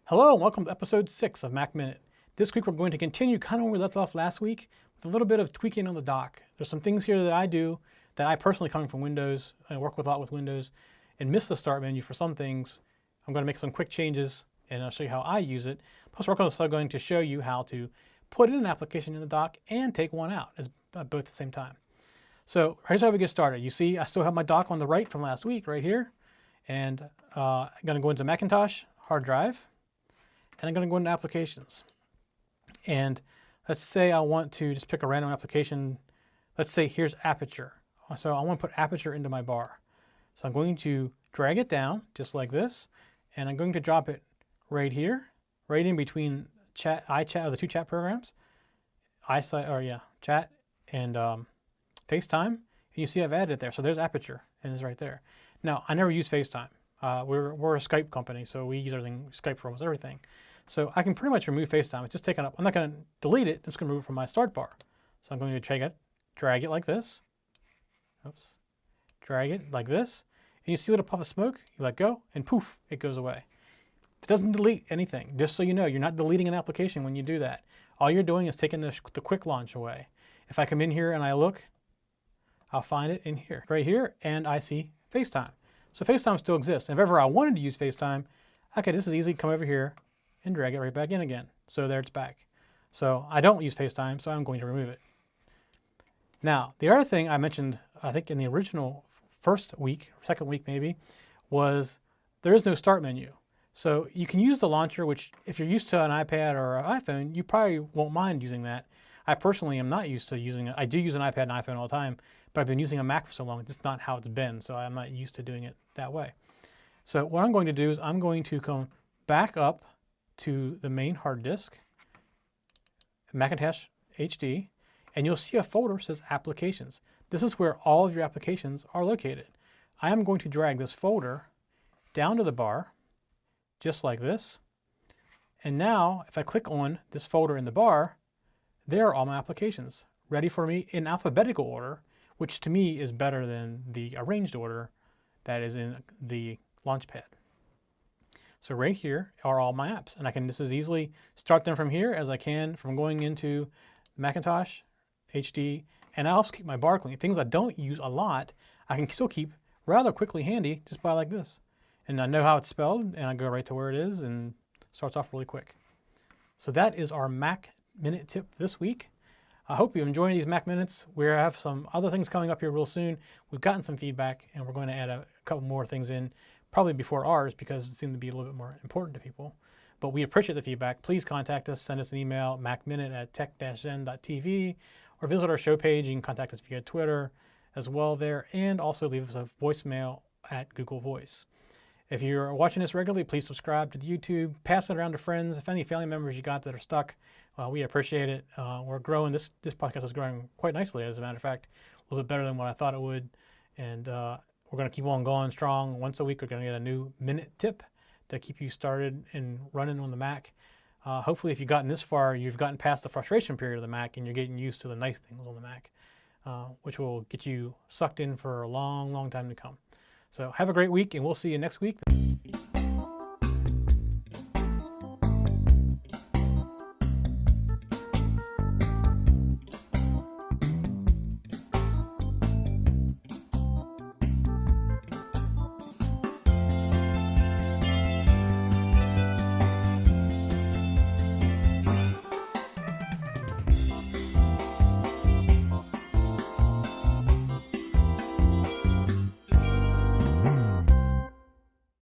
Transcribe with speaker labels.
Speaker 1: Hello and welcome to episode 6 of Mac Minute. This week we're going to continue kind of where we left off last week with a little bit of tweaking on the dock. There's some things here that I do that I personally, coming from Windows, I work with a lot with Windows, and miss the start menu for some things. I'm going to make some quick changes and I'll show you how I use it. Plus we're also going to show you how to put in an application in the dock and take one out both at the same time. So here's how we get started. You see I still have my dock on the right from last week right here. And I'm going to go into Macintosh, hard drive. And I'm going to go into applications. And let's say I want to just pick a random application. Let's say here's Aperture. So I want to put Aperture into my bar. So I'm going to drag it down just like this. And I'm going to drop it right here, right in between iChat, or the two chat programs, Chat and FaceTime. And you see I've added it there. So there's Aperture, and it's right there. Now, I never use FaceTime. We're a Skype company, so we use everything, Skype for almost everything. So I can pretty much remove FaceTime. It's just taken up. I'm not going to delete it. I'm just going to remove it from my start bar. So I'm going to drag it like this. Oops. Drag it like this. And you see a little puff of smoke. You let go, and poof, it goes away. It doesn't delete anything. Just so you know, you're not deleting an application when you do that. All you're doing is taking the quick launch away. If I come in here and I look, I'll find it in here, right here, and I see FaceTime. So FaceTime still exists. And if ever I wanted to use FaceTime, I could just as easily come over here and drag it right back in again. So there it's back. So I don't use FaceTime, so I'm going to remove it. Now, the other thing I mentioned, I think in the original first week, second week maybe, was there is no start menu. So you can use the launcher, which if you're used to an iPad or an iPhone, you probably won't mind using that. I personally am not used to using it. I do use an iPad and iPhone all the time, but I've been using a Mac for so long, it's just not how it's been, so I'm not used to doing it that way. So what I'm going to do is I'm going to come back up to the main hard disk, Macintosh HD, and you'll see a folder that says Applications. This is where all of your applications are located. I am going to drag this folder down to the bar, just like this. And now, if I click on this folder in the bar, there are all my applications, ready for me in alphabetical order, which to me is better than the arranged order that is in the Launchpad. So right here are all my apps, and I can just as easily start them from here as I can from going into Macintosh HD, and I also keep my bar clean. Things I don't use a lot, I can still keep rather quickly handy just by like this. And I know how it's spelled, and I go right to where it is, and it starts off really quick. So that is our Mac Minute tip this week. I hope you're enjoying these Mac Minutes. We have some other things coming up here real soon. We've gotten some feedback, and we're going to add a couple more things in, probably before ours, because it seemed to be a little bit more important to people. But we appreciate the feedback. Please contact us. Send us an email, macminute@tech-zen.tv, or visit our show page. You can contact us via Twitter as well there, and also leave us a voicemail at Google Voice. If you're watching this regularly, please subscribe to the YouTube, pass it around to friends. If any family members you got that are stuck, we appreciate it. We're growing. This podcast is growing quite nicely, as a matter of fact, a little bit better than what I thought it would. And we're going to keep on going strong. Once a week, we're going to get a new minute tip to keep you started and running on the Mac. Hopefully, if you've gotten this far, you've gotten past the frustration period of the Mac and you're getting used to the nice things on the Mac, which will get you sucked in for a long, long time to come. So have a great week, and we'll see you next week.